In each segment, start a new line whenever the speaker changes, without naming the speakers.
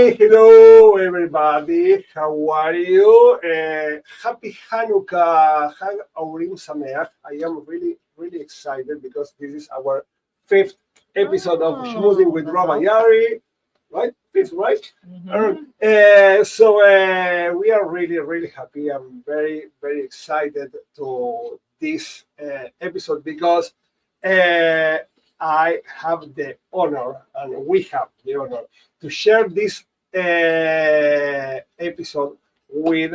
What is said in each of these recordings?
Hello everybody, how are you? Happy Hanukkah, Hag Aurim Sameach. I am really excited because this is our fifth episode of Shmoozn with Rabbi Ari, right? Fifth, right? So we are really happy. I'm very excited to this episode because I have the honor, and we have the honor, to share this episode with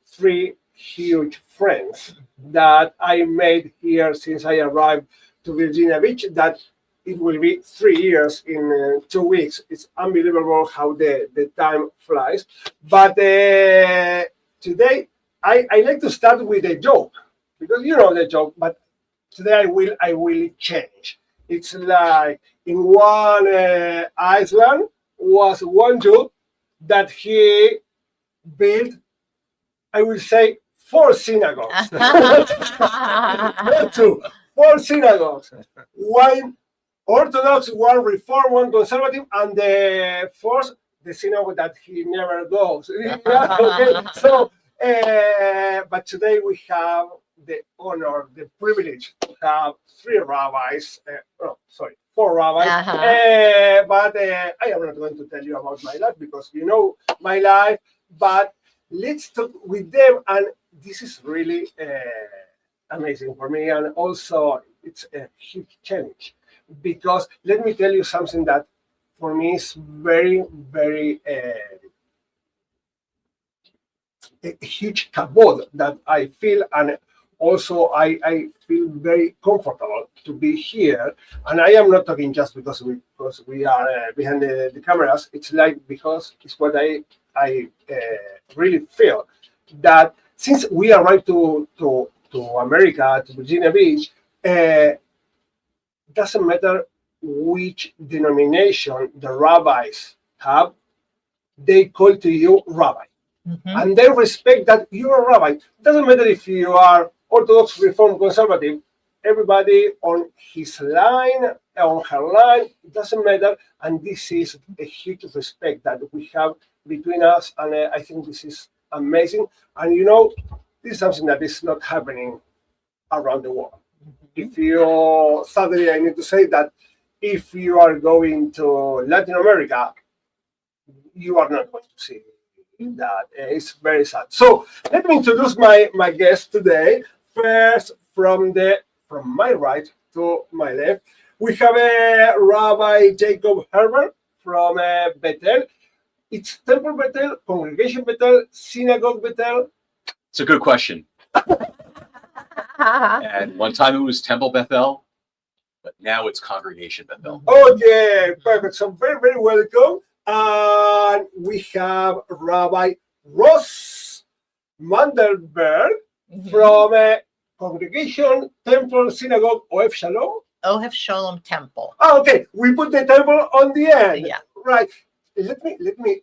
three huge friends that I made here since I arrived to Virginia Beach. That it will be 3 years in 2 weeks. It's unbelievable how the time flies. But today, I like to start with a joke, because you know the joke, but today I will change. It's like in one Iceland was one Jew that he built, I will say, 4 synagogues. Not 2, 4 synagogues. One Orthodox, one Reform, one Conservative, and the fourth, the synagogue that he never goes. Okay, so, but today we have the honor, the privilege to have 4 rabbis. But I am not going to tell you about my life because you know my life. But let's talk with them, and this is really amazing for me, and also it's a huge challenge because let me tell you something that for me is very a huge kavod that I feel, and also I feel very comfortable to be here. And I am not talking just because we are behind the cameras. It's like because it's what I really feel that since we arrived to America, to Virginia Beach, doesn't matter which denomination the rabbis have, they call to you rabbi. And they respect that you're a rabbi. Doesn't matter if you are Orthodox, Reform, Conservative, everybody on his line, on her line, it doesn't matter. And this is a huge respect that we have between us. And I think this is amazing. And you know, this is something that is not happening around the world. If you, sadly, I need to say that if you are going to Latin America, you are not going to see that. It's very sad. So let me introduce my guest today. First, from my right to my left, we have Rabbi Jacob Herbert from Bethel. It's Temple Bethel, Congregation Bethel, Synagogue Bethel.
It's a good question. And one time it was Temple Bethel, but now it's Congregation Bethel.
Okay, perfect. So very welcome. And we have Rabbi Ross Mandelberg from Congregation Temple Synagogue OF Shalom.
OF Shalom Temple.
Oh, okay, we put the temple on the end.
Yeah.
Right. Let me.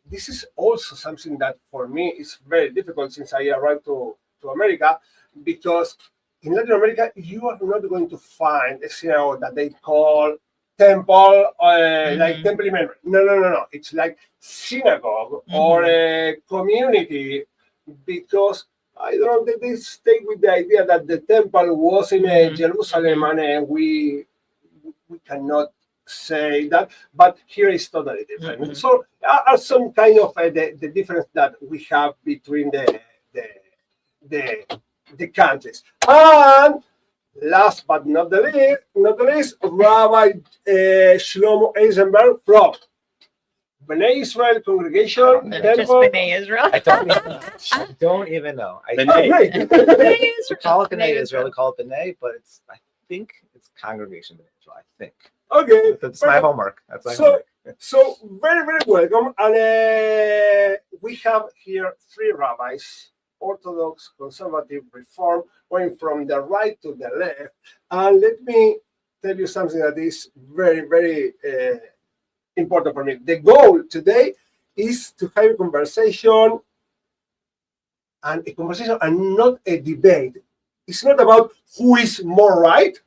This is also something that for me is very difficult since I arrived to America, because in Latin America you are not going to find a synagogue that they call temple, like temple memory. No. It's like synagogue or a community, because I don't think they stay with the idea that the temple was in Jerusalem, and we cannot say that. But here is totally different. So are some kind of the difference that we have between the countries. And last but not the least, Rabbi Shlomo Eisenberg from Bnei Israel Congregation
Just
Temple.
B'nai Israel.
I don't even know. I
Great.
B'nai Israel.
call it B'nai Israel, they call it B'nai, but I think it's Congregation B'nai Israel. I think.
Okay.
That's my homework. That's my
So,
homework.
so very welcome. And we have here 3 rabbis, Orthodox, Conservative, Reform, going from the right to the left. And let me tell you something that is very important for me. The goal today is to have a conversation and not a debate. It's not about who is more right,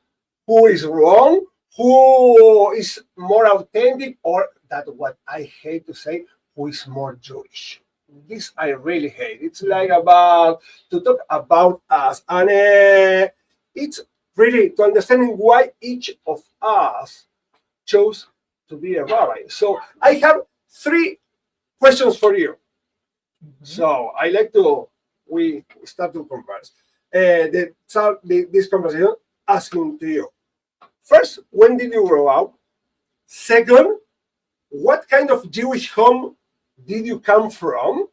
who is wrong, who is more authentic, or that what I hate to say, who is more Jewish. This I really hate. It's like about to talk about us, and it's really to understanding why each of us chose to be a rabbi. So I have 3 questions for you. So I like to we start to converse. This conversation asking to you. First, when did you grow up? Second, what kind of Jewish home did you come from?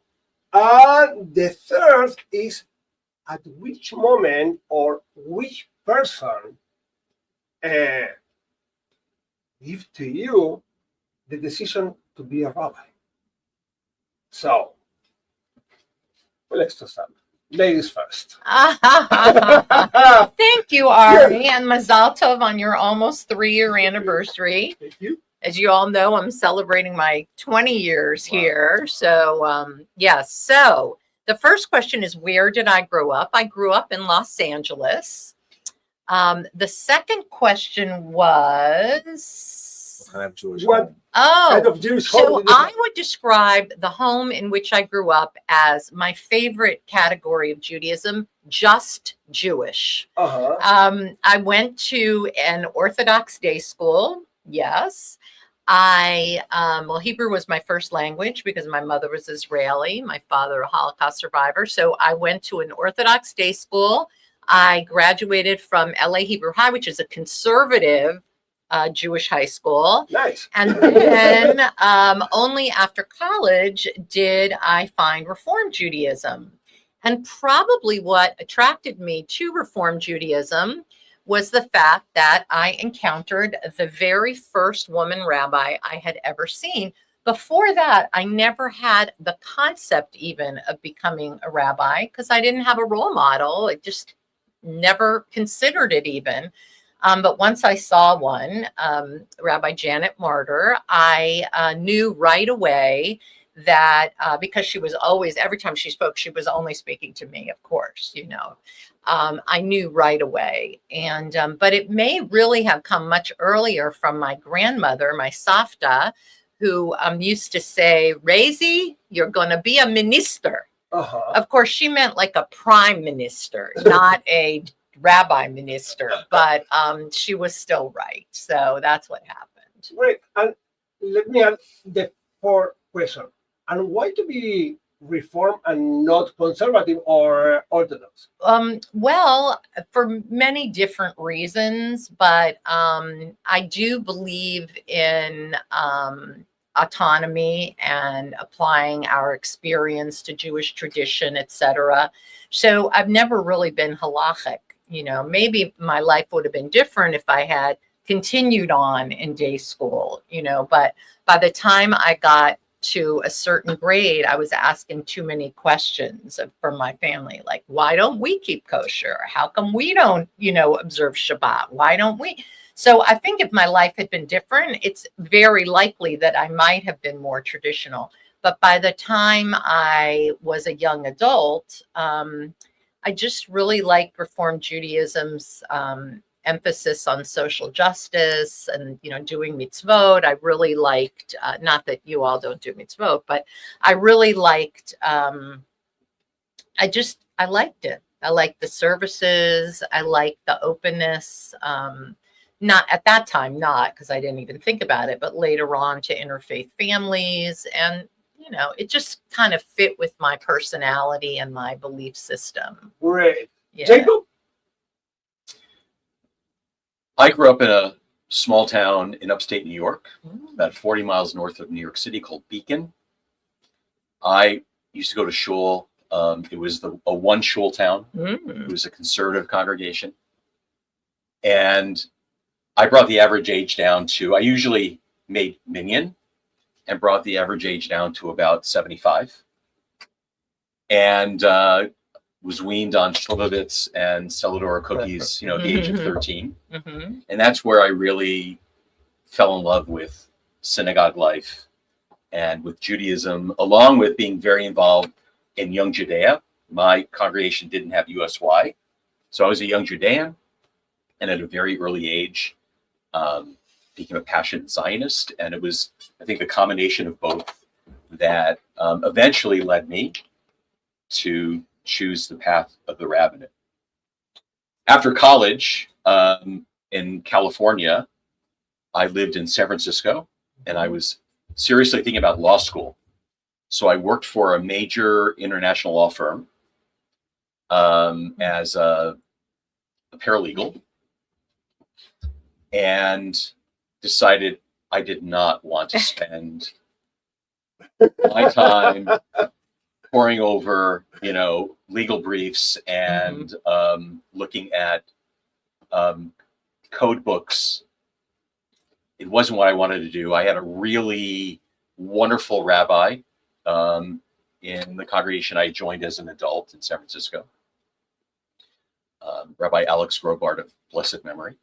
And the third is, at which moment or which person give to you the decision to be a rabbi? So, let's start. Ladies first.
Thank you, Ari, and Mazal Tov on your almost 3-year anniversary.
Thank you.
As you all know, I'm celebrating my 20 years here. So, yes. So the first question is, where did I grow up? I grew up in Los Angeles. The second question was...
What kind of Jewish
What
home?
kind
Oh,
of Jewish home
so
did you
I
have?
would describe the home in which I grew up as my favorite category of Judaism, just Jewish.
Uh-huh.
I went to an Orthodox day school. Yes. Well, Hebrew was my first language because my mother was Israeli, my father a Holocaust survivor. So I went to an Orthodox day school. I graduated from LA Hebrew High, which is a conservative Jewish high school.
Nice.
And then only after college did I find Reform Judaism. And probably what attracted me to Reform Judaism was the fact that I encountered the very first woman rabbi I had ever seen. Before that, I never had the concept even of becoming a rabbi because I didn't have a role model. I just never considered it even. But once I saw one, Rabbi Janet Martyr, I knew right away that because she was always, every time she spoke, she was only speaking to me, of course, you know. I knew right away. And but it may really have come much earlier from my grandmother, my Savta, who used to say, Raisi, you're going to be a minister.
Uh-huh.
Of course, she meant like a prime minister, not a rabbi minister, but she was still right. So that's what happened.
Great. And let me add the 4th question. And why to be Reform and not conservative or Orthodox?
Well, for many different reasons, but I do believe in autonomy and applying our experience to Jewish tradition, etc. So I've never really been halachic. You know, maybe my life would have been different if I had continued on in day school, you know, but by the time I got to a certain grade, I was asking too many questions from my family, like, why don't we keep kosher? How come we don't, you know, observe Shabbat? Why don't we? So I think if my life had been different, it's very likely that I might have been more traditional. But by the time I was a young adult, I just really liked Reform Judaism's emphasis on social justice and, you know, doing mitzvot. I really liked, not that you all don't do mitzvot, but I really liked, I liked it. I liked the services. I liked the openness. Not at that time, not because I didn't even think about it, but later on to interfaith families. And, you know, it just kind of fit with my personality and my belief system.
Great.
Yeah.
Jacob?
I grew up in a small town in upstate New York, about 40 miles north of New York City, called Beacon. I used to go to shul. It was a one shul town. It was a conservative congregation. And I brought the average age down to, I usually made minyan and brought the average age down to about 75. And was weaned on Shlivovitz and Celadora cookies, you know, at the age of 13. And that's where I really fell in love with synagogue life and with Judaism, along with being very involved in Young Judea. My congregation didn't have USY. So I was a young Judean, and at a very early age, became a passionate Zionist. And it was, I think, a combination of both that eventually led me to choose the path of the rabbinate. After college in California, I lived in San Francisco, and I was seriously thinking about law school. So I worked for a major international law firm as a paralegal, and decided I did not want to spend my time poring over, legal briefs and looking at code books. It wasn't what I wanted to do. I had a really wonderful rabbi in the congregation I joined as an adult in San Francisco, Rabbi Alex Grobart of blessed memory,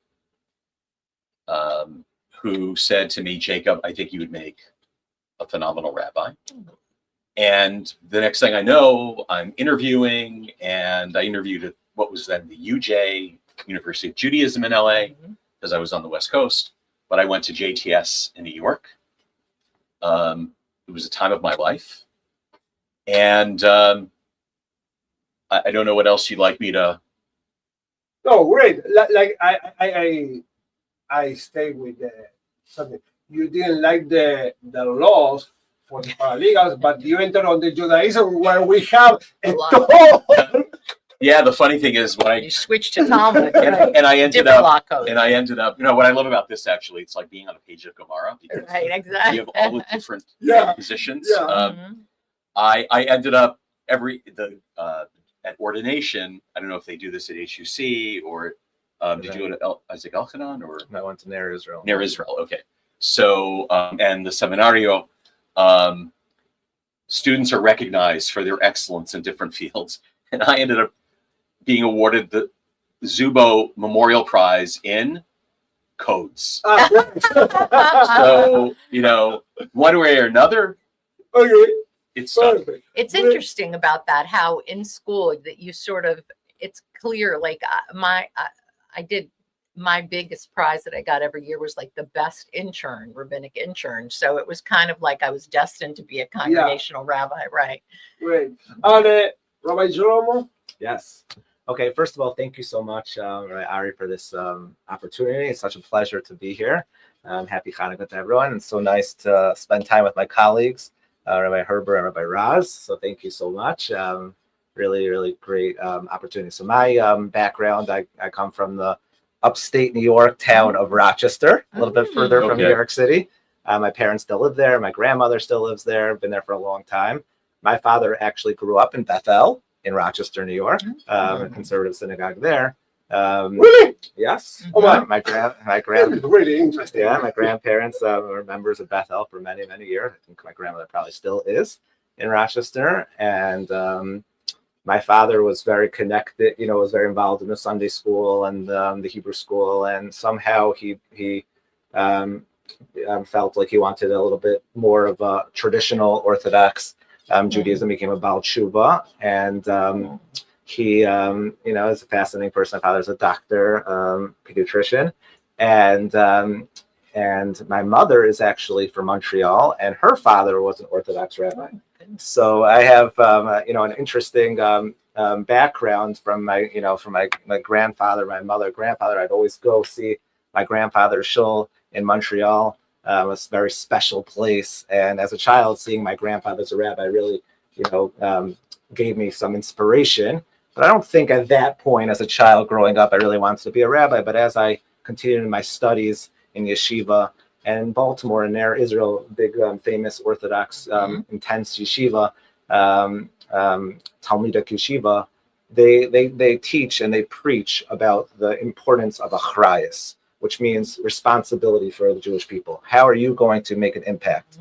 who said to me, Jacob, I think you would make a phenomenal rabbi. And the next thing I know, I'm interviewing, and I interviewed at what was then the UJ, University of Judaism in LA, because I was on the West Coast, but I went to JTS in New York. It was a time of my life. And I don't know what else you'd like me to.
No, great. Like I stay with something. You didn't like the laws for the paralegals, but you entered on the Judaism where we have a ton.
Yeah, the funny thing is when
You switched to Talmud.
and I ended
Different law
up,
codes.
what I love about this actually, it's like being on a page of Gemara, because
Right, exactly.
you have all the different positions.
Yeah.
I ended up at ordination. I don't know if they do this at HUC or did you go to Isaac Elchanan or?
I went to Ner Israel.
Ner Israel, okay. So and the seminario, students are recognized for their excellence in different fields, and I ended up being awarded the Zubo Memorial Prize in codes. So one way or another,
Okay.
it's stuck.
Perfect.
It's interesting about that, how in school that you sort of, it's clear, like I did, my biggest prize that I got every year was like the best intern, rabbinic intern. So it was kind of like I was destined to be a congregational rabbi, right?
Great. And Rabbi Jerome?
Yes. Okay, first of all, thank you so much, Rabbi Ari, for this opportunity. It's such a pleasure to be here. Happy Hanukkah to everyone. It's so nice to spend time with my colleagues, Rabbi Herber and Rabbi Raz. So thank you so much. Really, really great opportunity. So my background, I come from the upstate New York town of Rochester, a little bit further from New York City. My parents still live there. My grandmother still lives there. Been there for a long time. My father actually grew up in Bethel in Rochester, New York, a conservative synagogue there.
Really?
Yes.
Oh, wow.
My grand
Really interesting.
Yeah, my grandparents were members of Bethel for many, many years. I think my grandmother probably still is in Rochester. And my father was very connected, was very involved in the Sunday school and the Hebrew school. And somehow he felt like he wanted a little bit more of a traditional Orthodox Judaism, became a Baal Tshuva. And he, is a fascinating person. My father's a doctor, pediatrician. And my mother is actually from Montreal, and her father was an Orthodox rabbi. So I have, an interesting background from my grandfather, my mother, grandfather. I'd always go see my grandfather's shul in Montreal. It was a very special place. And as a child, seeing my grandfather as a rabbi really, gave me some inspiration. But I don't think at that point, as a child growing up, I really wanted to be a rabbi. But as I continued in my studies in yeshiva and in Baltimore and Ner Israel, big famous Orthodox intense yeshiva, Talmidic yeshiva, they teach and they preach about the importance of achrayus, which means responsibility for the Jewish people. How are you going to make an impact?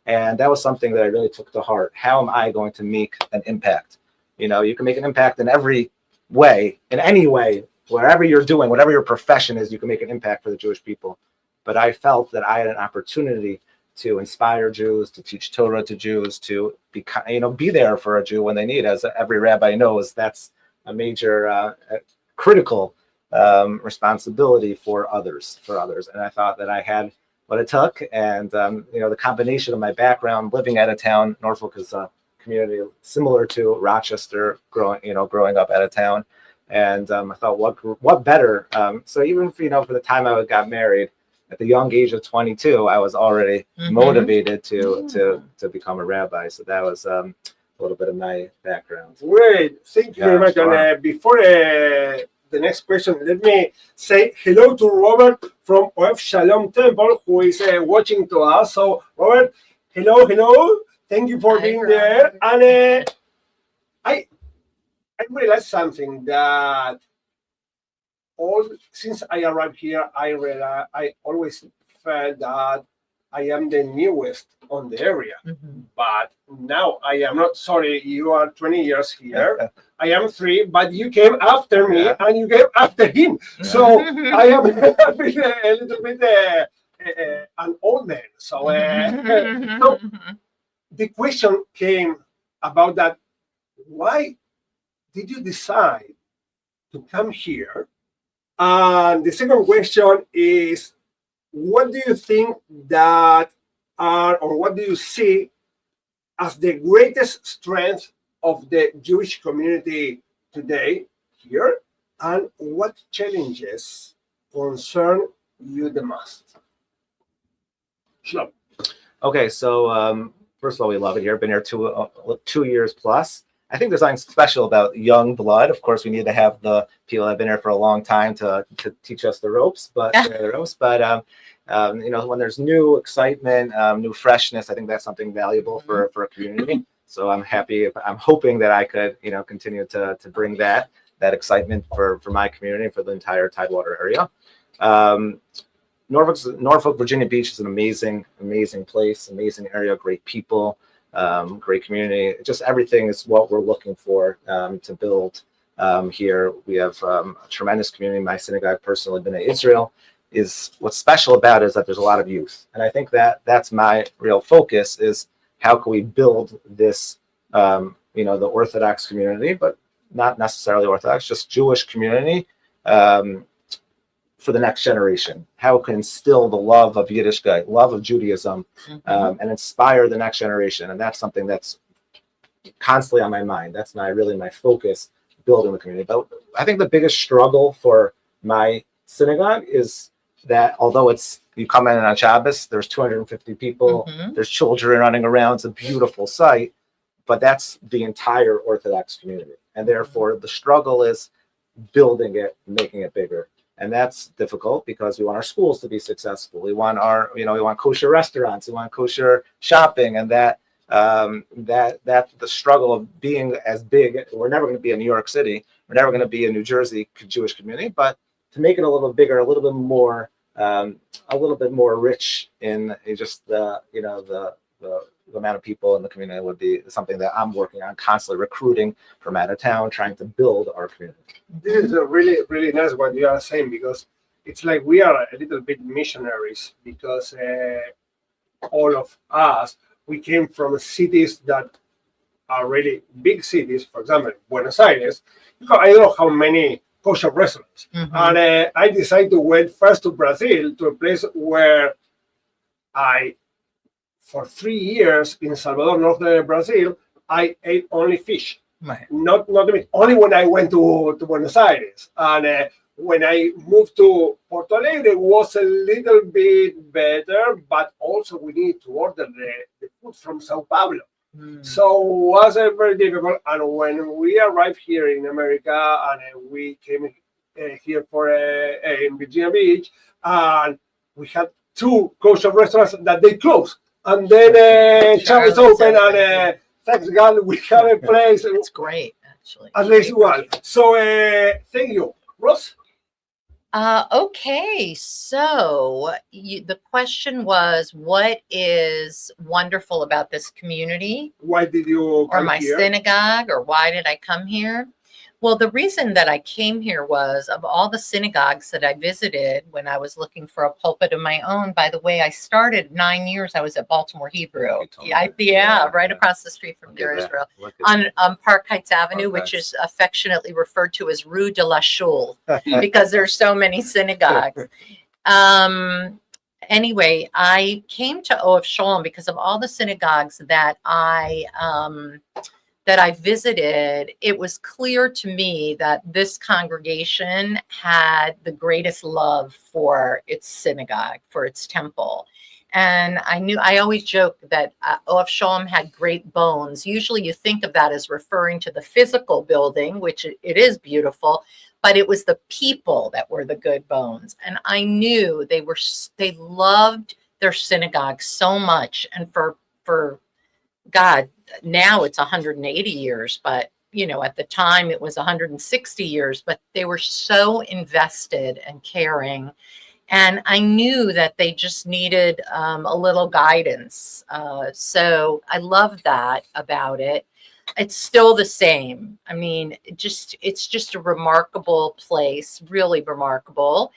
And that was something that I really took to heart. How am I going to make an impact? You can make an impact in every way, in any way, wherever you're doing, whatever your profession is, you can make an impact for the Jewish people. But I felt that I had an opportunity to inspire Jews, to teach Torah to Jews, to be there for a Jew when they need. As every rabbi knows, that's a major critical responsibility for others. And I thought that I had what it took. And the combination of my background, living out of town, Norfolk is a community similar to Rochester, growing up out of town. And I thought, what better? So even for the time I got married, at the young age of 22, I was already motivated to become a rabbi. So that was a little bit of my background.
Great, thank you very much.
Sure.
And before the next question, let me say hello to Robert from OF Shalom Temple, who is watching to us. So Robert, hello. Thank you for being there. And I realized something that since I arrived here, I always felt that I am the newest on the area. But now I am not. Sorry, you are 20 years here. I am 3, but you came after me and you came after him. So I am a little bit an old man. So, so the question came about that. Why did you decide to come here? And the second question is, what do you think that or what do you see as the greatest strength of the Jewish community today here? And what challenges concern you the most? Sure.
Okay, so first of all, we love it here. Been here 2 years plus. I think there's something special about young blood. Of course, we need to have the people that have been here for a long time to teach us the ropes. But when there's new excitement, new freshness, I think that's something valuable for a community. So I'm hoping that I could continue to bring that excitement for my community, for the entire Tidewater area. Norfolk, Virginia Beach is an amazing place, amazing area, great people. Great community. Just everything is what we're looking for to build here. We have a tremendous community. My synagogue, personally, B'nai Israel, is what's special about it is that there's a lot of youth, and I think that's my real focus is how can we build this, the Orthodox community, but not necessarily Orthodox, just Jewish community. For the next generation, how it can instill the love of Yiddishkeit, love of Judaism, and inspire the next generation. And that's something that's constantly on my mind. That's my focus, building the community. But I think the biggest struggle for my synagogue is that although you come in on Shabbos, there's 250 people, there's children running around, it's a beautiful sight, but that's the entire Orthodox community. And therefore the struggle is building it, making it bigger. And that's difficult because we want our schools to be successful. We want we want kosher restaurants. We want kosher shopping, and that the struggle of being as big. We're never going to be in New York City. We're never going to be a New Jersey Jewish community. But to make it a little bigger, a little bit more rich in just the amount of people in the community would be something that I'm working on, constantly recruiting from out of town, trying to build our community.
This is a really, really nice what you are saying, because it's like we are a little bit missionaries, because all of us, we came from cities that are really big cities. For example, Buenos Aires, I don't know how many kosher restaurants. And I decided to went first to Brazil, to a place where for 3 years in Salvador, north Brazil, I ate only fish.
Right.
Not meat. Only when I went to Buenos Aires. And when I moved to Porto Alegre, it was a little bit better, but also we need to order the food from Sao Paulo. So it was very difficult. And when we arrived here in America, and we came here in Virginia Beach, and we had 2 kosher restaurants that they closed. And then Charlie's open, and thanks God we have a place.
It's great, actually.
At least one. So thank you, Ross.
Okay, so the question was, what is wonderful about this community?
Why did you come
or my
here?
synagogue, or why did I come here? Well, the reason that I came here was, of all the synagogues that I visited when I was looking for a pulpit of my own. By the way, I started 9 years. I was at Baltimore Hebrew. Right across the street from Deir Israel, on Park Heights Avenue, which is affectionately referred to as Rue de la Shul, because there's so many synagogues. anyway, I came to OF Sholem because of all the synagogues that I visited. It was clear to me that this congregation had the greatest love for its synagogue, for its temple. And I always joke that OF Sholem had great bones. Usually you think of that as referring to the physical building, which it is beautiful, but it was the people that were the good bones. And I knew they loved their synagogue so much. And for God, now it's 180 years, but at the time it was 160 years, but they were so invested and caring. And I knew that they just needed a little guidance. So I love that about it. It's still the same. I mean, it's just a remarkable place, really remarkable.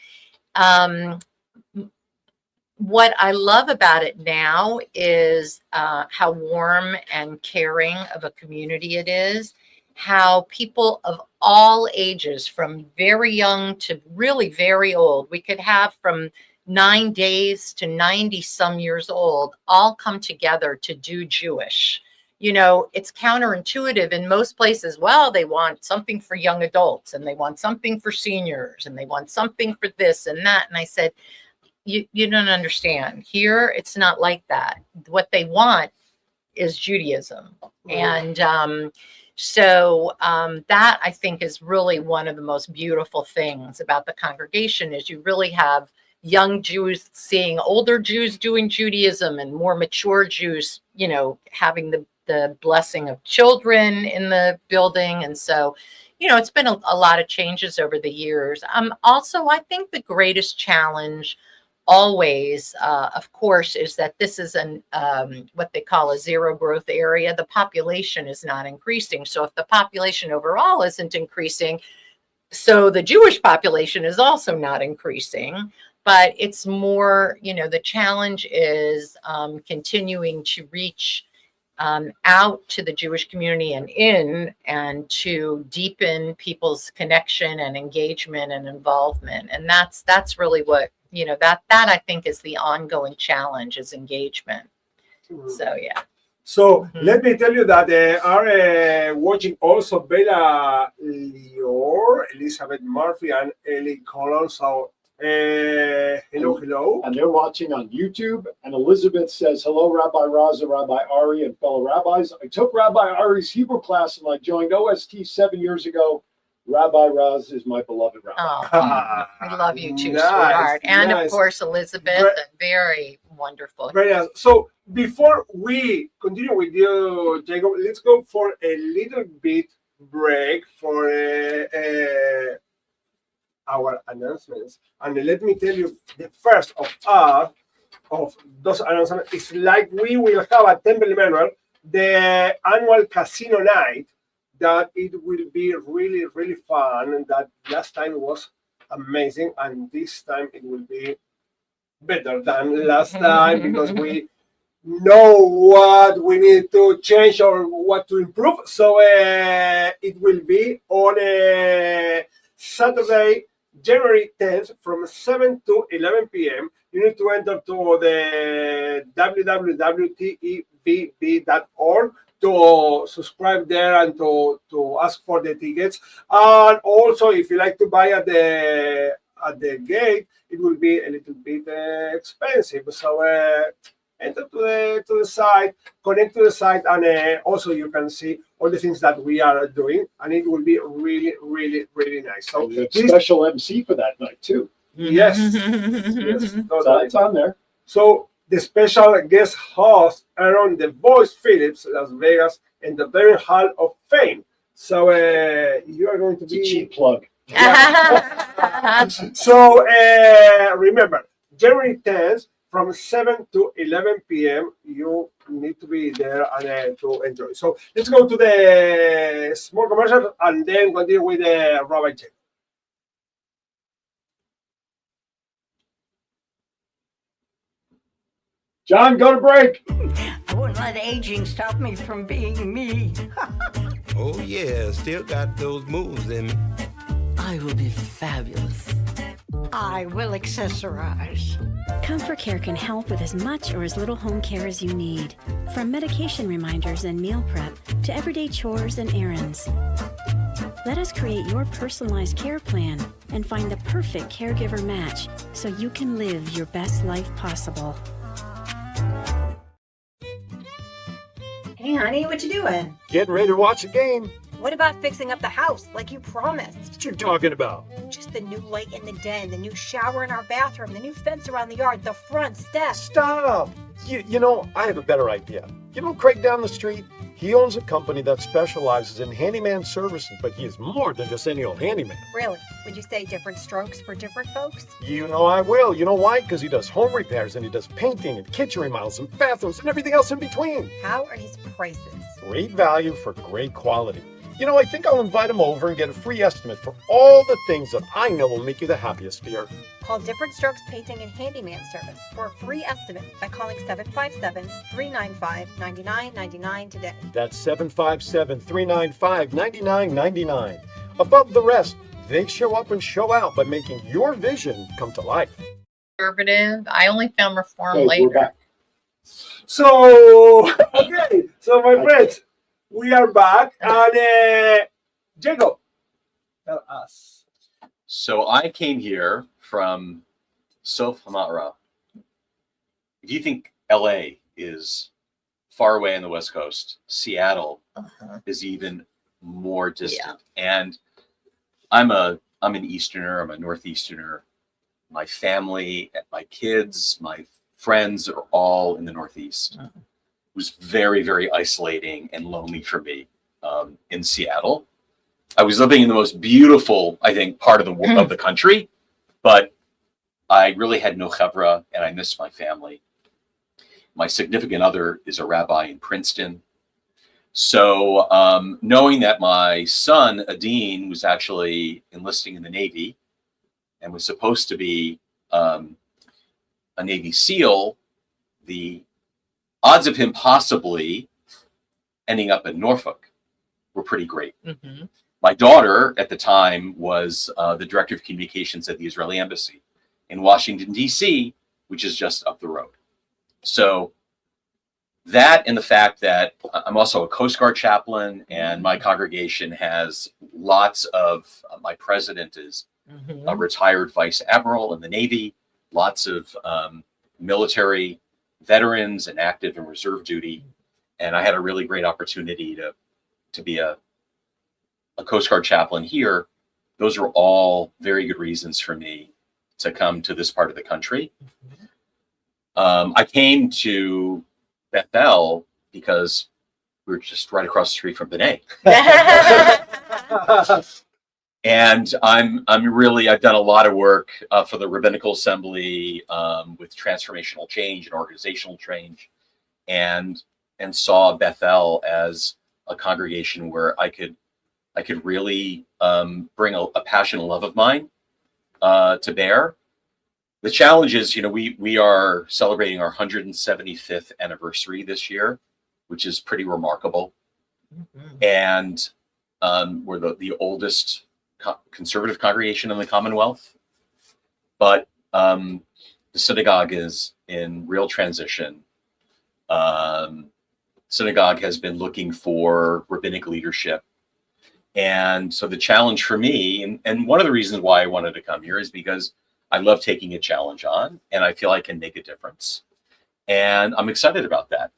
What I love about it now is how warm and caring of a community it is, how people of all ages, from very young to really very old, we could have from 9 days to 90 some years old, all come together to do Jewish. It's counterintuitive in most places. Well, they want something for young adults, and they want something for seniors, and they want something for this and that. And I said, you don't understand. Here, it's not like that. What they want is Judaism. And so that, I think, is really one of the most beautiful things about the congregation, is you really have young Jews seeing older Jews doing Judaism, and more mature Jews, having the blessing of children in the building. And so, it's been a lot of changes over the years. Also, I think the greatest challenge always, of course, is that this is what they call a zero growth area. The population is not increasing. So if the population overall isn't increasing, so the Jewish population is also not increasing. But it's more, the challenge is continuing to reach out to the Jewish community and to deepen people's connection and engagement and involvement. And that's really what, that I think is the ongoing challenge, is engagement. So, yeah.
So let me tell you that they are watching also Bella Lior, Elizabeth Murphy, and Ellie Collins. So hello.
And they're watching on YouTube. And Elizabeth says, hello, Rabbi Raza, Rabbi Ari, and fellow rabbis. I took Rabbi Ari's Hebrew class and I joined OST 7 years ago. Rabbi Raz is my beloved rabbi.
Oh, I love you too, sweetheart. And of course, Elizabeth, very wonderful.
Very nice. So before we continue with you, Jacob, let's go for a little bit break for our announcements. And let me tell you, the first of those announcements is like we will have at Temple Emmanuel the annual casino night, that it will be really, really fun. And that last time was amazing, and this time it will be better than last time, because we know what we need to change or what to improve. So it will be on Saturday, January 10th from 7 to 11 p.m. You need to enter to the WWDBTV.com to subscribe there and to ask for the tickets. And also, if you like to buy at the gate, it will be a little bit expensive. So enter to the site, connect to the site, and also you can see all the things that we are doing, and it will be really, really, really nice. So
special MC for that night too.
Yes, yes,
so it's on there.
So the special guest host Aaron The Voice Phillips, Las Vegas Entertainment Hall of Fame. So you are going to be
a cheap plug.
Yeah. So remember, January 10th from 7 to 11 p.m. you need to be there and to enjoy. So let's go to the small commercial and then continue with the Rabbi Check.
John, go to break.
I wouldn't let aging stop me from being me.
Oh yeah, still got those moves in me.
I will be fabulous. I will accessorize.
Comfort Care can help with as much or as little home care as you need, from medication reminders and meal prep to everyday chores and errands. Let us create your personalized care plan and find the perfect caregiver match so you can live your best life possible.
Hey, honey, what you doing?
Getting ready to watch a game.
What about fixing up the house like you promised?
What you talking about?
Just the new light in the den, the new shower in our bathroom, the new fence around the yard, the front steps.
Stop! You know, I have a better idea. You know Craig down the street? He owns a company that specializes in handyman services, but he is more than just any old handyman.
Really? Would you say different strokes for different folks?
You know I will. You know why? Because he does home repairs and he does painting and kitchen remodels and bathrooms and everything else in between.
How are his prices?
Great value for great quality. You know, I think I'll invite him over and get a free estimate for all the things that I know will make you the happiest, dear.
Call Different Strokes Painting and Handyman Service for a free estimate by calling 757-395-9999 today.
That's 757-395-9999. Above the rest, they show up and show out by making your vision come to life.
Conservative. I only found reform
We're
later.
back.
So, okay. So, my friends, we are back. And Jacob, tell us.
So I came here from Sof Hamara. If you think LA is far away on the West Coast, Seattle is even more distant. And I'm an Easterner, I'm a Northeasterner. My family, my kids, my friends are all in the Northeast. It was very, very isolating and lonely for me in Seattle. I was living in the most beautiful, I think, part of the country, but I really had no chevra and I missed my family. My significant other is a rabbi in Princeton. So knowing that my son, Adine, was actually enlisting in the Navy and was supposed to be a Navy SEAL, the odds of him possibly ending up in Norfolk were pretty great. Mm-hmm. My daughter at the time was the director of communications at the Israeli embassy in Washington, D.C., which is just up the road. So that and the fact that I'm also a Coast Guard chaplain and my congregation has lots of, my president is a retired vice admiral in the Navy, lots of military veterans and active and reserve duty. And I had a really great opportunity to be a Coast Guard chaplain here. Those are all very good reasons for me to come to this part of the country. I came to Bethel because we were just right across the street from B'nai. And I've done a lot of work for the Rabbinical Assembly with transformational change and organizational change, and saw Bethel as a congregation where I could really bring a passion and love of mine to bear. The challenge is, we are celebrating our 175th anniversary this year, which is pretty remarkable. Mm-hmm. And we're the oldest conservative congregation in the Commonwealth. But the synagogue is in real transition. Synagogue has been looking for rabbinic leadership. And so the challenge for me, and one of the reasons why I wanted to come here is because I love taking a challenge on and I feel I can make a difference. And I'm excited about that.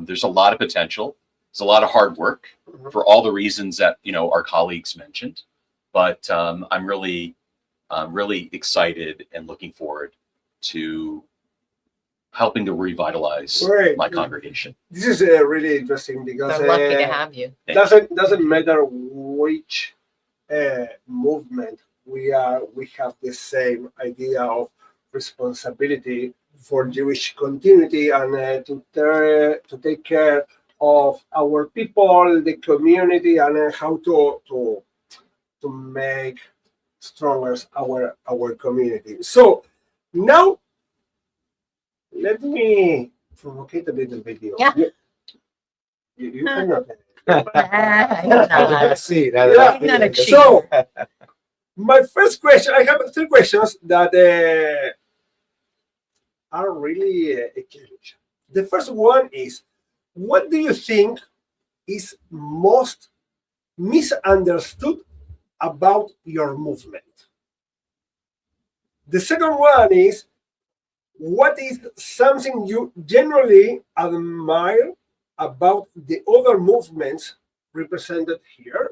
There's a lot of potential. There's a lot of hard work for all the reasons that, our colleagues mentioned. But I'm really excited and looking forward to helping to revitalize my congregation.
This is really interesting because
we're lucky to have you.
Doesn't matter which movement we have the same idea of responsibility for Jewish continuity and to take care of our people, the community, and how to make stronger our community. So now let me provocate a little bit.
Yeah.
You cannot.
Let's see.
So my first question, I have three questions that are really challenging. The first one is, what do you think is most misunderstood about your movement? The second one is, what is something you generally admire about the other movements represented here?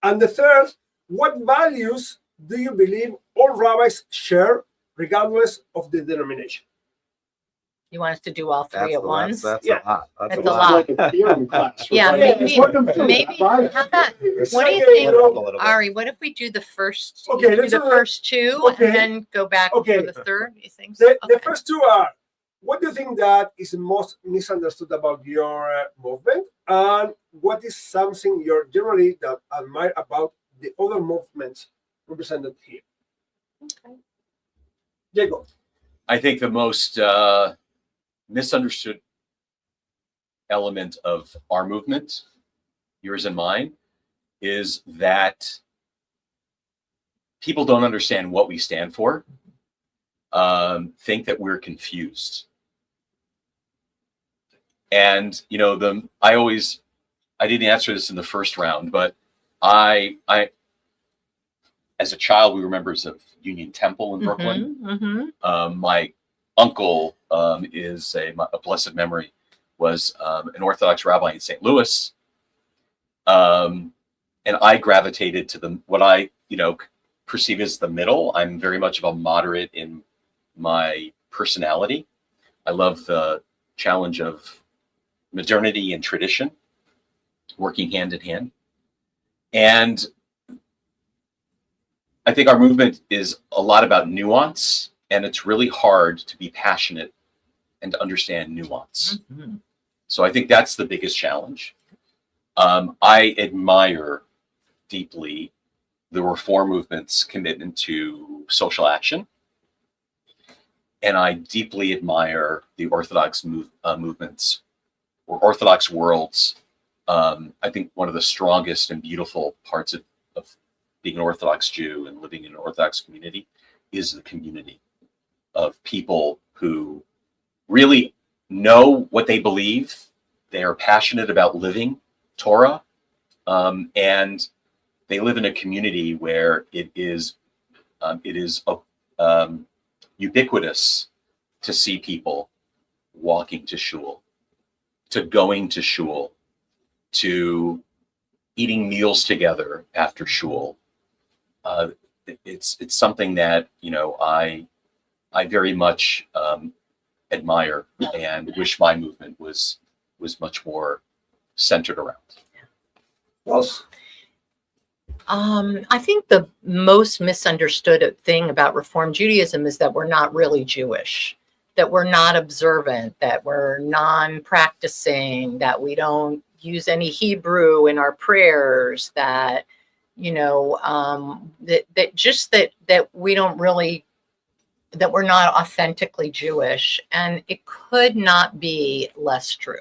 And the third, what values do you believe all rabbis share, regardless of the denomination?
You want us to do all three at once?
That's
Yeah.
a lot.
That's
It's
a lot.
like a theorem class.
Yeah,
right?
maybe,
Put them through
maybe,
five-
how about,
It's
what do you
okay,
think,
Split it up a little bit.
Ari, what if we do the first,
Okay,
do
let's
the
do that.
first two
Okay.
and then go back
Okay.
for the third, you think?
The
Okay.
first two are, what do you think that is most misunderstood about your movement? And what is something you're generally that admire about the other movements represented here?
Okay.
Jacob.
I think the most misunderstood element of our movement, yours and mine, is that people don't understand what we stand for, think that we're confused. And, you know, I didn't answer this in the first round, but I as a child, we were members of Union Temple in Brooklyn.
Mm-hmm.
My uncle is a blessed memory, was an Orthodox rabbi in St. Louis. And I gravitated to what I, perceive as the middle. I'm very much of a moderate in my personality. I love the challenge of modernity and tradition, working hand in hand. And I think our movement is a lot about nuance, and it's really hard to be passionate and to understand nuance.
Mm-hmm.
So I think that's the biggest challenge. I admire deeply the Reform movement's commitment to social action. And I deeply admire the Orthodox movements, or Orthodox worlds. I think one of the strongest and beautiful parts of being an Orthodox Jew and living in an Orthodox community is the community of people who really know what they believe. They are passionate about living Torah, and they live in a community where it is ubiquitous to see people walking to shul, to going to shul, to eating meals together after shul. It's something that I very much admire and wish my movement was much more centered around.
Was
I think the most misunderstood thing about Reform Judaism is that we're not really Jewish, that we're not observant, that we're non-practicing, that we don't use any Hebrew in our prayers, that that we don't really, that we're not authentically Jewish. And it could not be less true.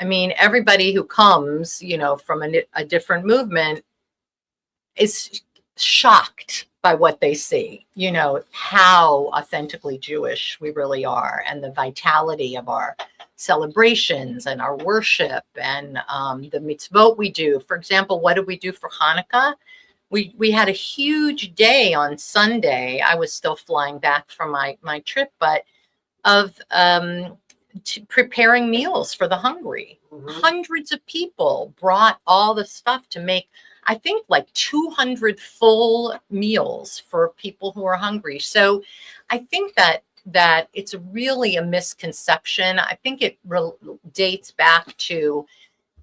I mean, everybody who comes, from a different movement is shocked by what they see, how authentically Jewish we really are, and the vitality of our celebrations and our worship and the mitzvot we do. For example, what did we do for Hanukkah? We had a huge day on Sunday. I was still flying back from my trip, but of preparing meals for the hungry. Mm-hmm. Hundreds of people brought all the stuff to make, I think, like 200 full meals for people who are hungry. So I think that it's really a misconception. I think it dates back to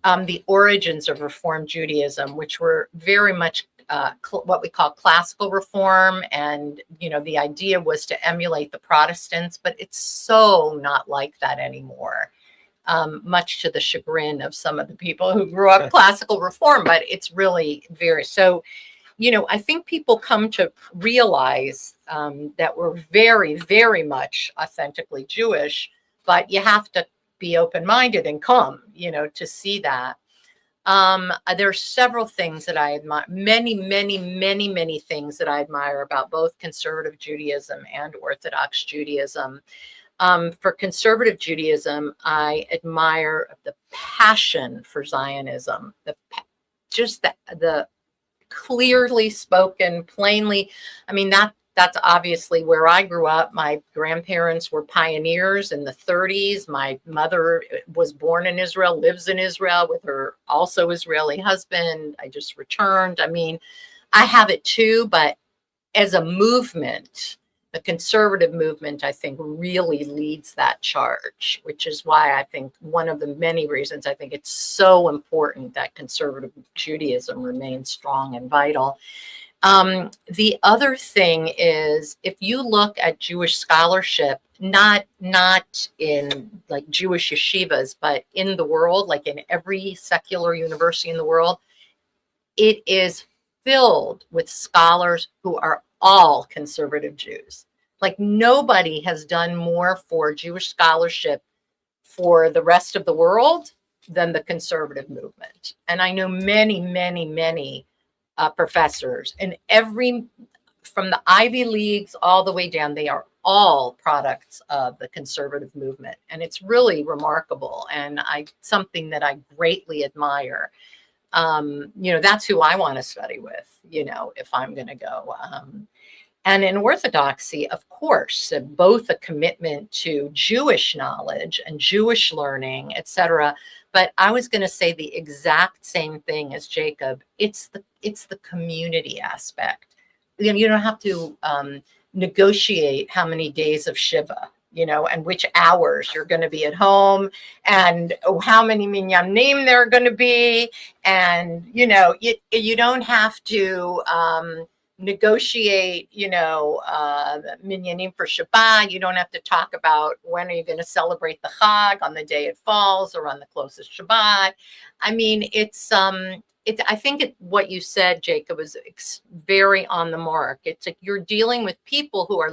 the origins of Reform Judaism, which were very much what we call classical reform. And, the idea was to emulate the Protestants, but it's so not like that anymore, much to the chagrin of some of the people who grew up classical reform, but it's really so, I think people come to realize that we're very, very much authentically Jewish, but you have to be open-minded and come, to see that. There are several things that I admire, many things that I admire about both conservative Judaism and Orthodox Judaism. For conservative Judaism, I admire the passion for Zionism, the clearly spoken, plainly. I mean, that's obviously where I grew up. My grandparents were pioneers in the 30s. My mother was born in Israel, lives in Israel with her also Israeli husband. I just returned. I mean, I have it too, but as a movement, the conservative movement, I think, really leads that charge, which is why I think one of the many reasons I think it's so important that conservative Judaism remains strong and vital. The other thing is, if you look at Jewish scholarship, not in like Jewish yeshivas, but in the world, like in every secular university in the world, it is filled with scholars who are all conservative Jews. Like nobody has done more for Jewish scholarship for the rest of the world than the conservative movement. And I know many, many, many professors, and from the Ivy Leagues all the way down, they are all products of the conservative movement. And it's really remarkable, and something that I greatly admire. That's who I want to study with, if I'm going to go. And in Orthodoxy, of course, both a commitment to Jewish knowledge and Jewish learning, etc. But I was going to say the exact same thing as Jacob. It's the community aspect. You don't have to negotiate how many days of Shiva, and which hours you're going to be at home, and how many minyanim there are going to be, and you don't have to negotiate, minyanim for Shabbat. You don't have to talk about when are you going to celebrate the Chag, on the day it falls or on the closest Shabbat. I mean, I think what you said, Jacob, is very on the mark. It's like you're dealing with people who are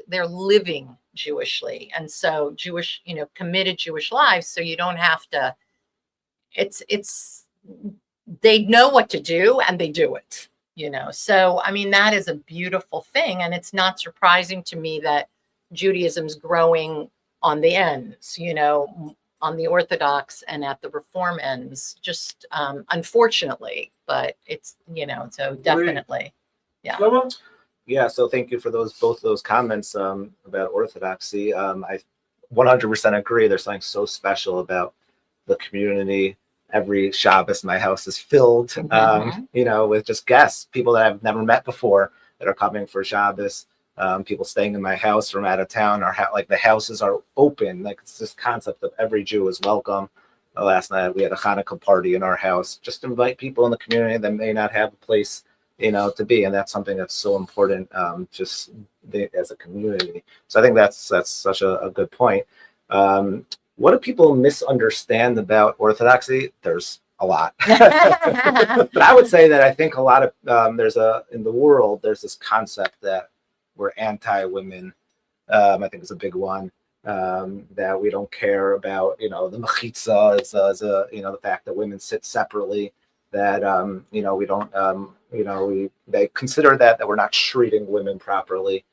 they're living Jewishly, and so Jewish, committed Jewish lives. So you don't have to. They know what to do and they do it. So I mean, that is a beautiful thing, and it's not surprising to me that Judaism's growing on the ends, on the Orthodox and at the Reform ends, just unfortunately, but it's, so definitely. Yeah.
Yeah, so thank you for both of those comments about Orthodoxy. I 100% agree. There's something so special about the community. Every Shabbos, my house is filled, with just guests, people that I've never met before that are coming for Shabbos. People staying in my house from out of town, like the houses are open. Like it's this concept of every Jew is welcome. Last night we had a Hanukkah party in our house. Just invite people in the community that may not have a place, to be, and that's something that's so important, as a community. So I think that's such a good point. What do people misunderstand about Orthodoxy? There's a lot. But I would say that I think a lot of in the world there's this concept that we're anti-women. I think it's a big one, that we don't care about, the mechitza, as the fact that women sit separately, that, we don't, they consider that we're not treating women properly.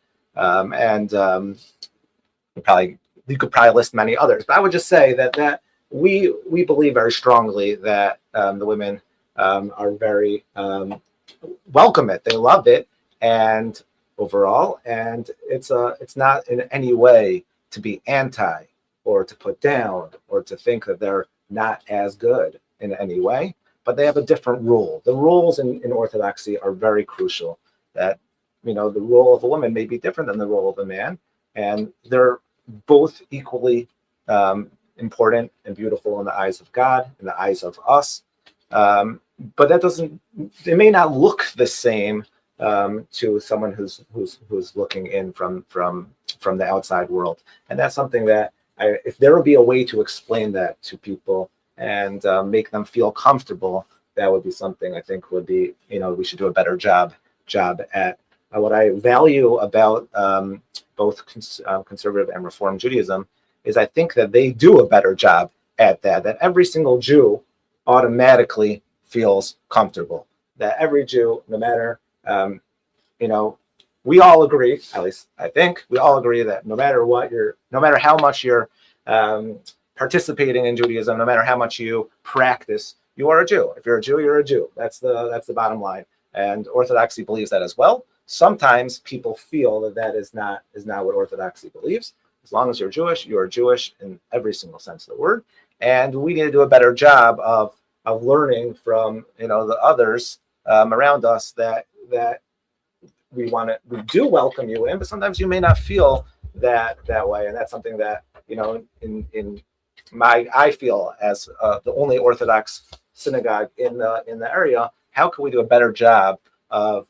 You could probably list many others, but I would just say that we believe very strongly that the women are very welcome it. They love it, and overall, and it's not in any way to be anti or to put down or to think that they're not as good in any way, but they have a different rule. The rules in Orthodoxy are very crucial. That the role of a woman may be different than the role of a man, and they're both equally important and beautiful in the eyes of God, in the eyes of us. But they may not look the same to someone who's looking in from the outside world. And that's something that if there would be a way to explain that to people and make them feel comfortable, that would be something I think would be, we should do a better job at. What I value about both conservative and Reform Judaism is I think that they do a better job at that every single Jew automatically feels comfortable, that every Jew, no matter, we all agree, at least I think we all agree, that no matter how much you're participating in Judaism, no matter how much you practice, you are a Jew. If you're a Jew, you're a Jew. That's the bottom line. And Orthodoxy believes that as well. Sometimes people feel that is not what Orthodoxy believes. As long as you're Jewish in every single sense of the word. And we need to do a better job of learning from the others around us that we do welcome you in, but sometimes you may not feel that way, and that's something that I feel as the only Orthodox synagogue in the area. How can we do a better job of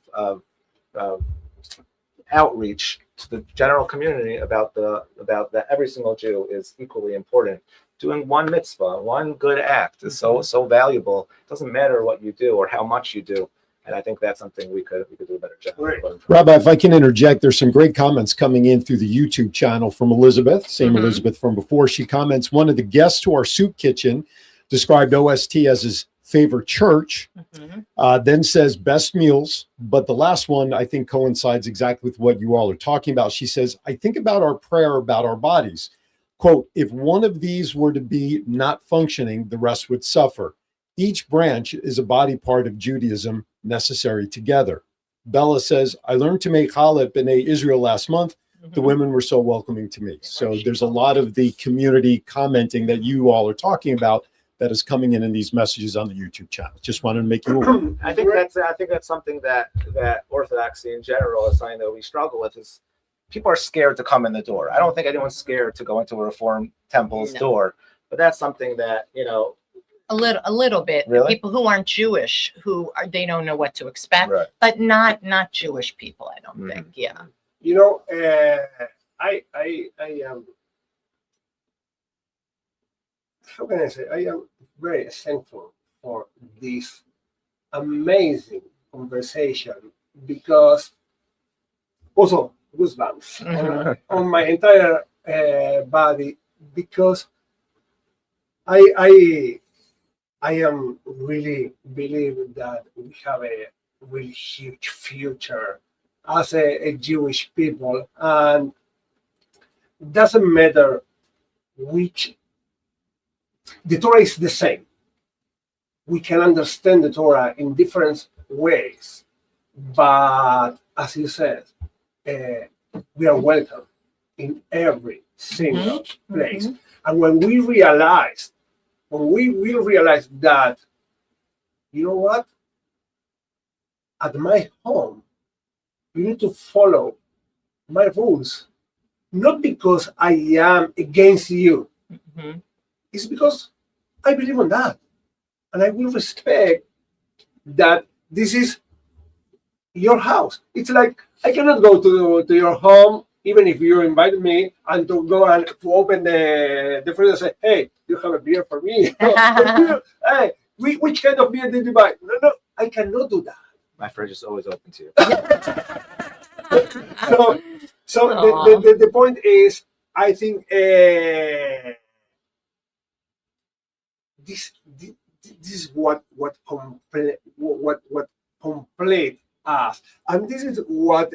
outreach to the general community about that every single Jew is equally important? Doing one mitzvah, one good act is so valuable. It doesn't matter what you do or how much you do. And I think that's something we could do a better job.
Right.
Rabbi, if I can interject, there's some great comments coming in through the YouTube channel from Elizabeth, same Elizabeth from before. She comments, one of the guests to our soup kitchen described OST as his favorite church, then says best meals. But the last one, I think, coincides exactly with what you all are talking about. She says, I think about our prayer about our bodies. Quote, if one of these were to be not functioning, the rest would suffer. Each branch is a body part of Judaism necessary together. Bella says, I learned to make challah at B'nai Israel last month. The women were so welcoming to me. So there's a lot of the community commenting that you all are talking about that is coming in these messages on the YouTube channel. Just wanted to make you aware.
I think that's something that Orthodoxy in general is something that we struggle with. Is people are scared to come in the door. I don't think anyone's scared to go into a Reform temple's door, but that's something that
a little bit.
Really?
People who aren't Jewish, they don't know what to expect,
right.
but not Jewish people, I don't think. Yeah.
I am, how can I say, I am very thankful for this amazing conversation, because also goosebumps on my entire body, because I am really believe that we have a really huge future as a Jewish people, and it doesn't matter which. The Torah is the same. We can understand the Torah in different ways, but as you said, we are welcome in every single place. And when we will realize that, you know what, at my home, you need to follow my rules, not because I am against you. It's because I believe in that, and I will respect that this is your house. It's like I cannot go to your home, even if you invite me, and to go and to open the fridge and say, "Hey, you have a beer for me?" Hey, which kind of beer did you buy? No, I cannot do that.
My fridge is always open to you.
So the point is, I think this is what complete us, and this is what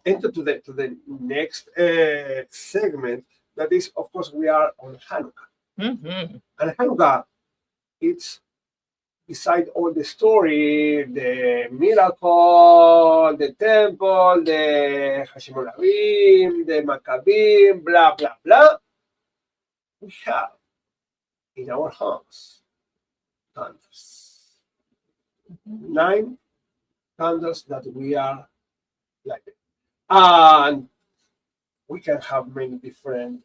enter to the next segment. That is, of course, we are on Hanukkah, and Hanukkah, it's beside all the story, the miracle, the temple, the Hashimoravim, the Maccabim, blah blah blah. We have in our house candles, 9 candles that we are lighting, and we can have many different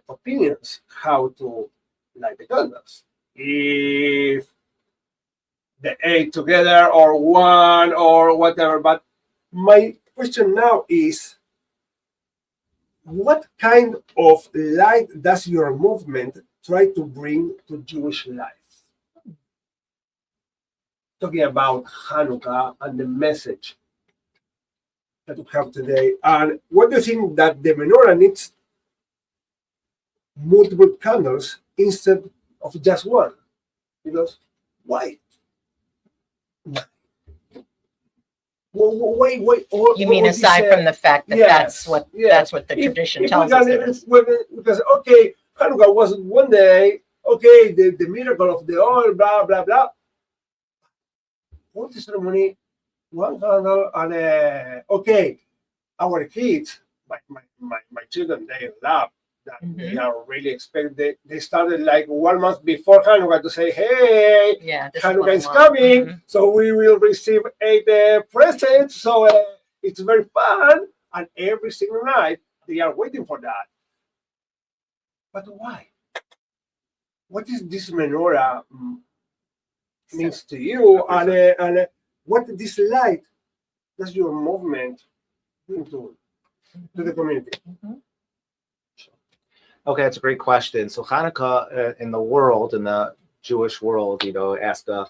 opinions how to light the candles. If the 8 together or 1 or whatever, but my question now is, what kind of light does your movement try to bring to Jewish life? Talking about Hanukkah and the message that we have today, and what do you think that the menorah needs multiple candles instead of just one? Because why? wait.
You mean aside from the fact that that's what the tradition tells us?
Because okay, Hanukkah was one day. Okay, the miracle of the oil, blah blah blah. What is ceremony? One candle and okay, our kids, my children, they love that. They are really expected. They started like 1 month before Hanukkah to say, "Hey, Hanukkah is coming, so we will receive 8 presents." So it's very fun, and every single night they are waiting for that. But why? What is this menorah means to you, and what this light does your movement bring to the community?
Okay, that's a great question. So Hanukkah in the world, in the Jewish world, you ask a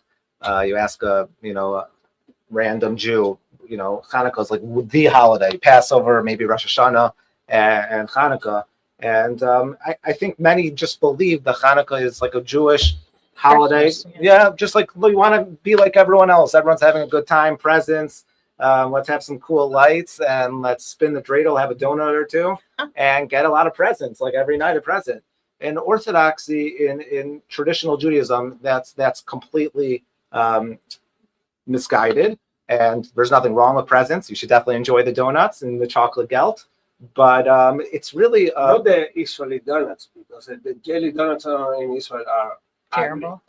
random Jew, Hanukkah is like the holiday, Passover, maybe Rosh Hashanah, and Hanukkah. And I think many just believe that Hanukkah is like a Jewish holiday. Just like we want to be like everyone else. Everyone's having a good time, presents. Let's have some cool lights and let's spin the dreidel, have a donut or two, and get a lot of presents, like every night a present. In Orthodoxy, in traditional Judaism, that's completely misguided. And there's nothing wrong with presents. You should definitely enjoy the donuts and the chocolate gelt. But it's really
not the Israeli donuts, because the jelly donuts in Israel are
terrible.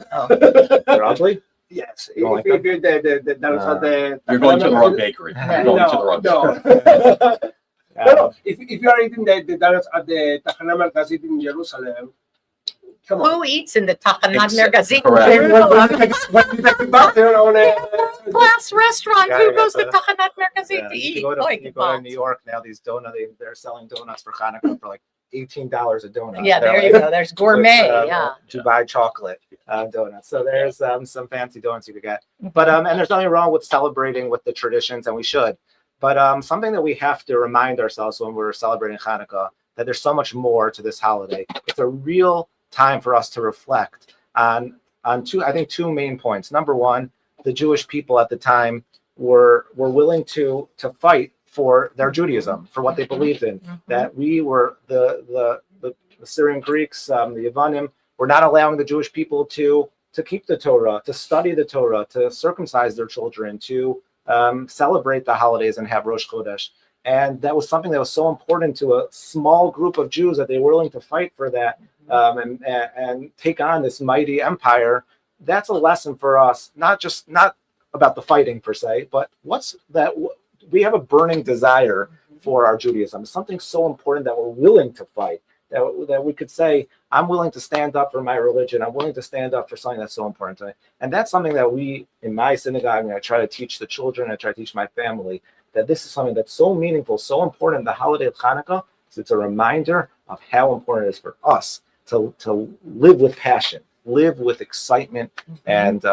They're ugly.
Yes,
You don't like
if you the donuts are the
You're going to the wrong bakery. You're going to the wrong
No. If you are eating the donuts at the Tachana Merkazit in Jerusalem, come on.
Who eats in the Tachanat Merkazit? Class restaurant. Who goes to Tachanat Merkazit to eat?
You go to New York now. These donuts, they're selling donuts for Hanukkah for like $18 a donut.
Yeah, there you go. There's gourmet.
Dubai chocolate donuts. So there's some fancy donuts you could get. But and there's nothing wrong with celebrating with the traditions, and we should. But something that we have to remind ourselves when we're celebrating Hanukkah, that there's so much more to this holiday. It's a real time for us to reflect on two main points. Number one, the Jewish people at the time were willing to fight for their Judaism, for what they believed in. That we were the Syrian Greeks, the Yavanim, were not allowing the Jewish people to keep the Torah, to study the Torah, to circumcise their children, to celebrate the holidays and have Rosh Chodesh. And that was something that was so important to a small group of Jews that they were willing to fight for that and take on this mighty empire. That's a lesson for us, not about the fighting per se, but we have a burning desire for our Judaism. It's something so important that we're willing to fight, that we could say, I'm willing to stand up for my religion. I'm willing to stand up for something that's so important to me. And that's something that we, in my synagogue, I try to teach the children, I try to teach my family, that this is something that's so meaningful, so important. The holiday of Hanukkah, it's a reminder of how important it is for us to live with passion, live with excitement and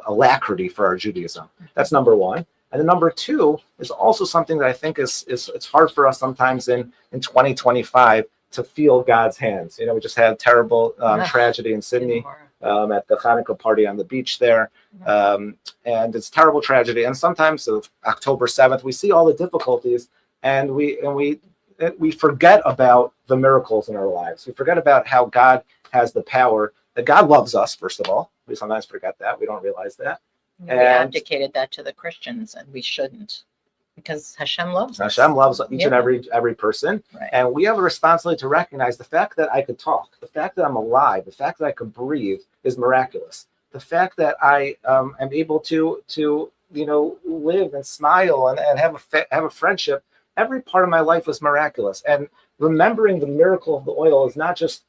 alacrity for our Judaism. That's number one. And then number two is also something that I think is it's hard for us sometimes in 2025 to feel God's hands. We just had terrible tragedy in Sydney at the Hanukkah party on the beach there. And it's terrible tragedy. And sometimes of October 7th, we see all the difficulties and we forget about the miracles in our lives. We forget about how God has the power, that God loves us, first of all. We sometimes forget that. We don't realize that.
We abdicated that to the Christians, and we shouldn't, because Hashem loves us.
Hashem loves each and every person.
Right.
And we have a responsibility to recognize the fact that I could talk, the fact that I'm alive, the fact that I could breathe is miraculous. The fact that I am able to live and smile and have a friendship, every part of my life was miraculous. And remembering the miracle of the oil is not just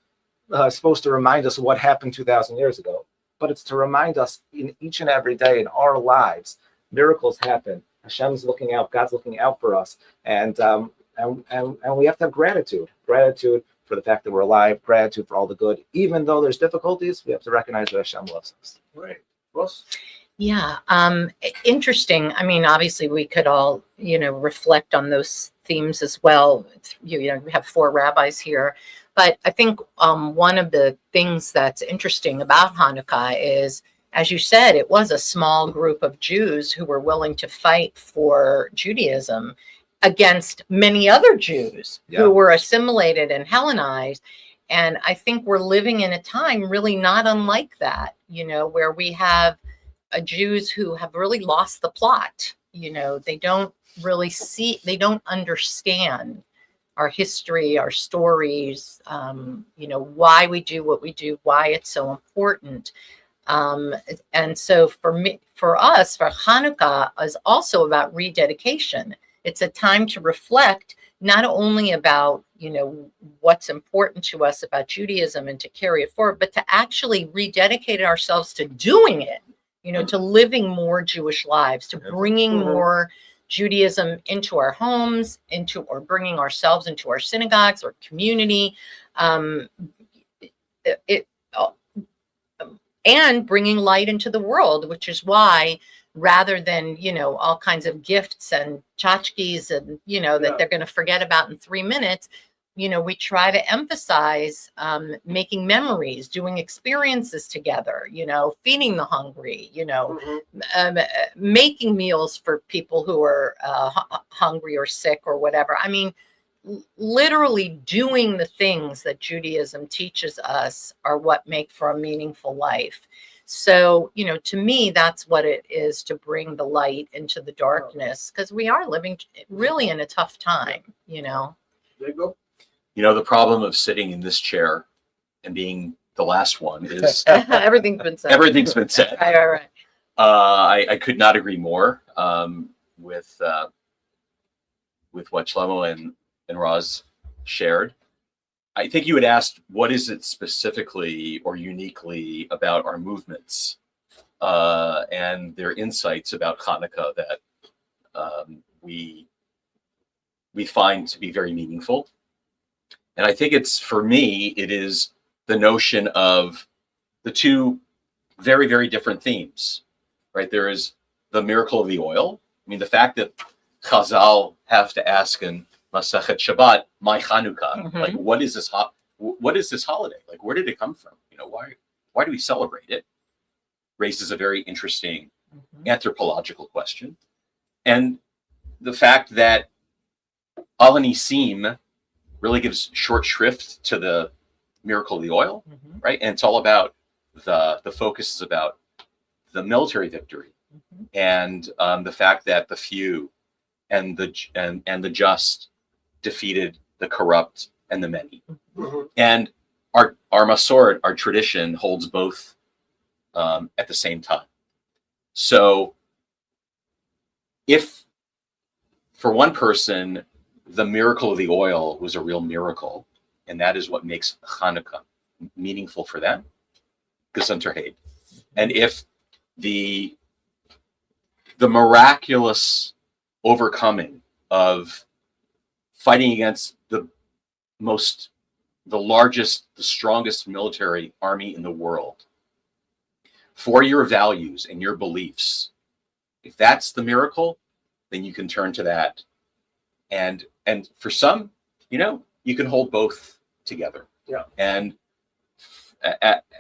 supposed to remind us of what happened 2,000 years ago, but it's to remind us in each and every day in our lives, miracles happen. Hashem's looking out, God's looking out for us. And we have to have gratitude for the fact that we're alive, gratitude for all the good. Even though there's difficulties, we have to recognize that Hashem loves us.
Right. Ross?
Yeah. Interesting. I mean, obviously we could all, reflect on those themes as well. We have 4 rabbis here. But I think one of the things that's interesting about Hanukkah is, as you said, it was a small group of Jews who were willing to fight for Judaism against many other Jews who were assimilated and Hellenized. And I think we're living in a time really not unlike that, where we have Jews who have really lost the plot. They don't really they don't understand our history, our stories, why we do what we do, why it's so important. And so for us, for Hanukkah is also about rededication. It's a time to reflect not only about, what's important to us about Judaism and to carry it forward, but to actually rededicate ourselves to doing it, to living more Jewish lives, to bringing more Judaism into our homes, or bringing ourselves into our synagogues or community, and bringing light into the world, which is why rather than, all kinds of gifts and tchotchkes and, that they're going to forget about in 3 minutes, we try to emphasize making memories, doing experiences together, feeding the hungry, making meals for people who are hungry or sick or whatever. I mean, literally doing the things that Judaism teaches us are what make for a meaningful life. So, to me, that's what it is to bring the light into the darkness, because we are living really in a tough time,
The problem of sitting in this chair and being the last one is
everything's been said.
Everything's been said.
Right.
I could not agree more with what Shlomo and Roz shared. I think you had asked, what is it specifically or uniquely about our movements and their insights about Hanukkah that we find to be very meaningful. And I think for me, it is the notion of the two very, very different themes, right? There is the miracle of the oil. I mean, the fact that Chazal have to ask in Masechet Shabbat, my Chanukah, like, what is this holiday? Like, where did it come from? Why do we celebrate it? Raises a very interesting anthropological question. And the fact that Al Nisim really gives short shrift to the miracle of the oil, right? And it's all about the focus is about the military victory and the fact that the few and the just defeated the corrupt and the many. And our Masoret, our tradition, holds both at the same time. So if for one person, the miracle of the oil was a real miracle, and that is what makes Hanukkah meaningful for them, Gesundheit. And if the miraculous overcoming of fighting against the largest, the strongest military army in the world for your values and your beliefs, if that's the miracle, then you can turn to that. And for some, you can hold both together.
Yeah.
And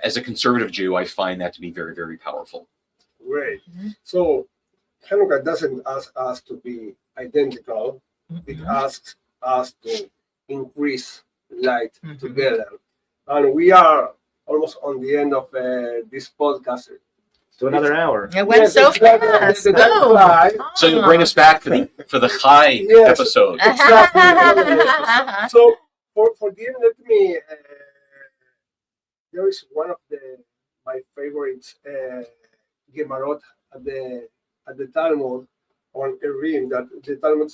as a conservative Jew, I find that to be very, very powerful.
Great. So Hanukkah doesn't ask us to be identical. It asks us to increase light together. And we are almost on the end of this podcast.
To another hour.
It went so fast.
So you'll bring us back for the Chai episode.
So for the end, let me. There is one of my favorites Gemarot at the Talmud on Erim that the Talmud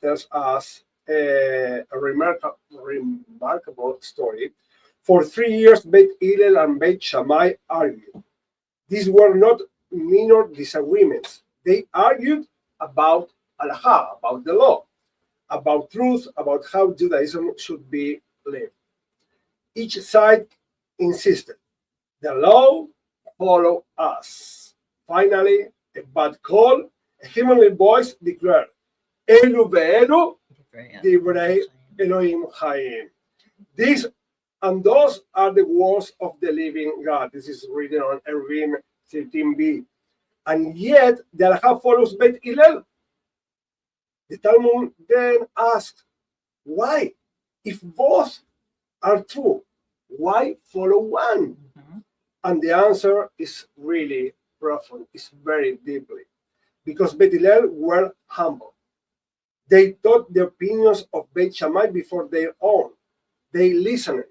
tells us a remarkable story. For 3 years, Beit Hillel and Beit Shammai argued. These were not minor disagreements. They argued about halakha, about the law, about truth, about how Judaism should be lived. Each side insisted, the law follow us. Finally, a bad call, a heavenly voice declared, Elu ve'elu divrei Elohim Chaim. These And those are the words of the living God. This is written on Eruvin 13b. And yet the Halacha follows Beit Hillel. The Talmud then asks, why? If both are true, why follow one? And the answer is really profound. It's very deeply. Because Beit Hillel were humble. They thought the opinions of Beit Shammai before their own. They listened.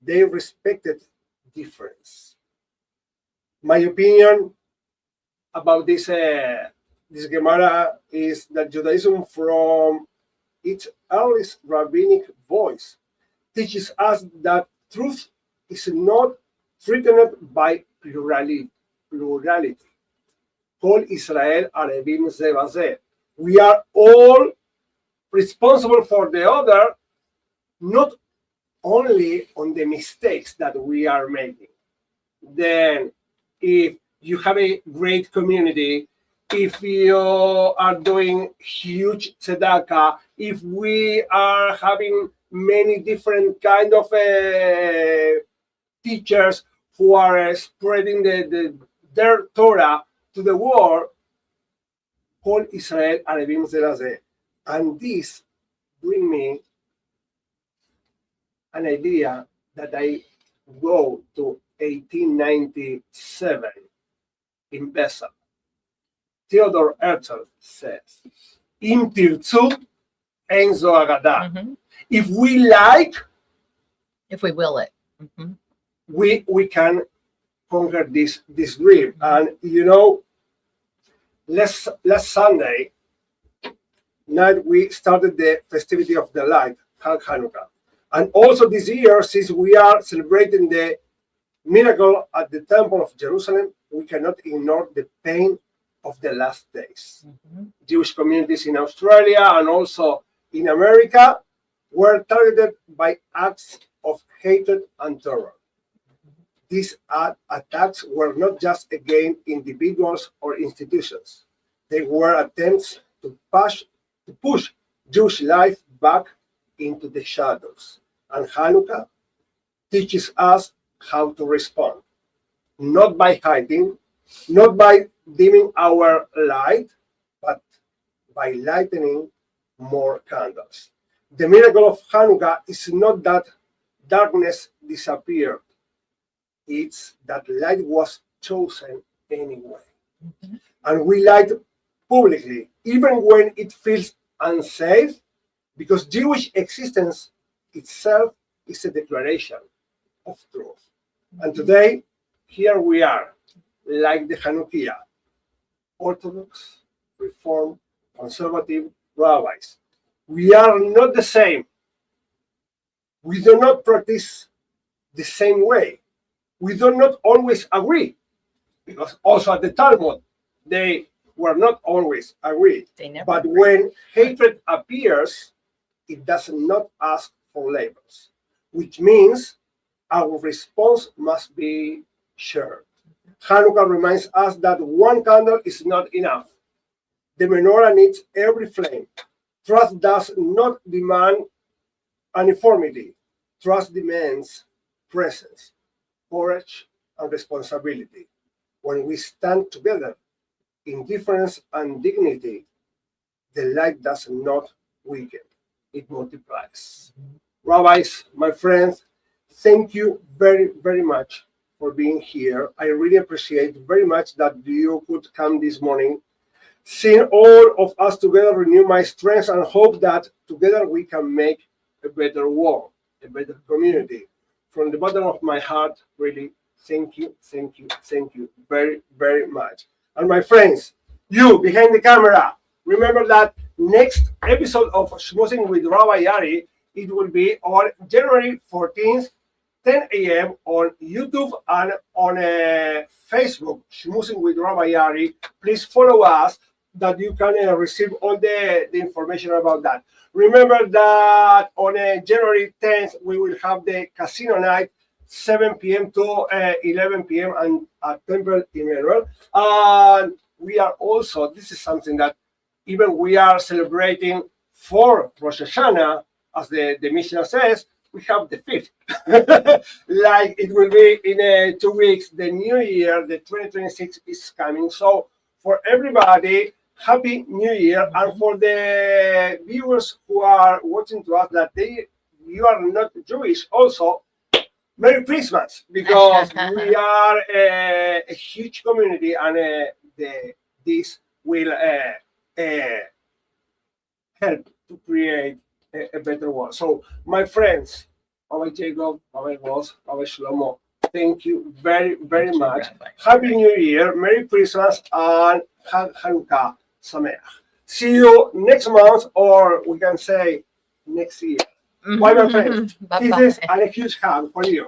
They respected difference. My opinion about this Gemara is that Judaism, from its earliest rabbinic voice, teaches us that truth is not threatened by plurality. Kol Israel Arevim ze bazeh. We are all responsible for the other, not only on the mistakes that we are making. Then, if you have a great community, if you are doing huge tzedakah, if we are having many different kind of teachers who are spreading their Torah to the world, Kol Israel Arevim ze bazeh. And this brings me an idea that I go to 1897 in Bessel. Theodor Herzl says, Im tirtzu ein zo agada. If we like,
if we will it,
we can conquer this dream. And you know, last Sunday night we started the festivity of the light, Hanukkah. And also this year, since we are celebrating the miracle at the Temple of Jerusalem, we cannot ignore the pain of the last days. Jewish communities in Australia and also in America were targeted by acts of hatred and terror. These attacks were not just against individuals or institutions. They were attempts to push Jewish life back into the shadows. And Hanukkah teaches us how to respond, not by hiding, not by dimming our light, but by lighting more candles. The miracle of Hanukkah is not that darkness disappeared, it's that light was chosen anyway. And we light publicly, even when it feels unsafe, because Jewish existence itself is a declaration of truth. And today, here we are, like the Hanukkah, Orthodox, Reform, Conservative rabbis. We are not the same. We do not practice the same way. We do not always agree, because also at the Talmud, they were not always agree. But when hatred appears, it does not ask for labels, which means our response must be shared. Hanukkah reminds us that one candle is not enough. The menorah needs every flame. Trust does not demand uniformity. Trust demands presence, courage, and responsibility. When we stand together in difference and dignity, the light does not weaken, it multiplies. Rabbis, my friends, thank you very, very much for being here. I really appreciate very much that you could come this morning. Seeing all of us together renew my strength and hope that together we can make a better world, a better community. From the bottom of my heart, really, thank you very, very much. And my friends, you behind the camera, remember that next episode of Shmoozn with Rabbi Ari, it will be on January 14th, 10 a.m. on YouTube and on Facebook, Shmoozn with Rabbi Ari. Please follow us that you can receive all the information about that. Remember that on January 10th, we will have the casino night, 7 p.m. to 11 p.m. and at Temple Emmanuel. And we are also, this is something that even we are celebrating for Rosh Hashanah, as the Mishnah says, we have the 5th. Like it will be in 2 weeks. The new year, the 2026 is coming. So for everybody, Happy New Year. And for the viewers who are watching to us that you are not Jewish, also Merry Christmas, because we are a huge community, and this will help to create a better world. So, my friends, Rabbi Jacob, Rabbi Ross, Rabbi Shlomo, thank you very, very much. Happy New Year, Merry Christmas, and Hanukkah Sameach. See you next month, or we can say next year. Bye, my friends.
Bye-bye.
Kisses and a huge hug for you.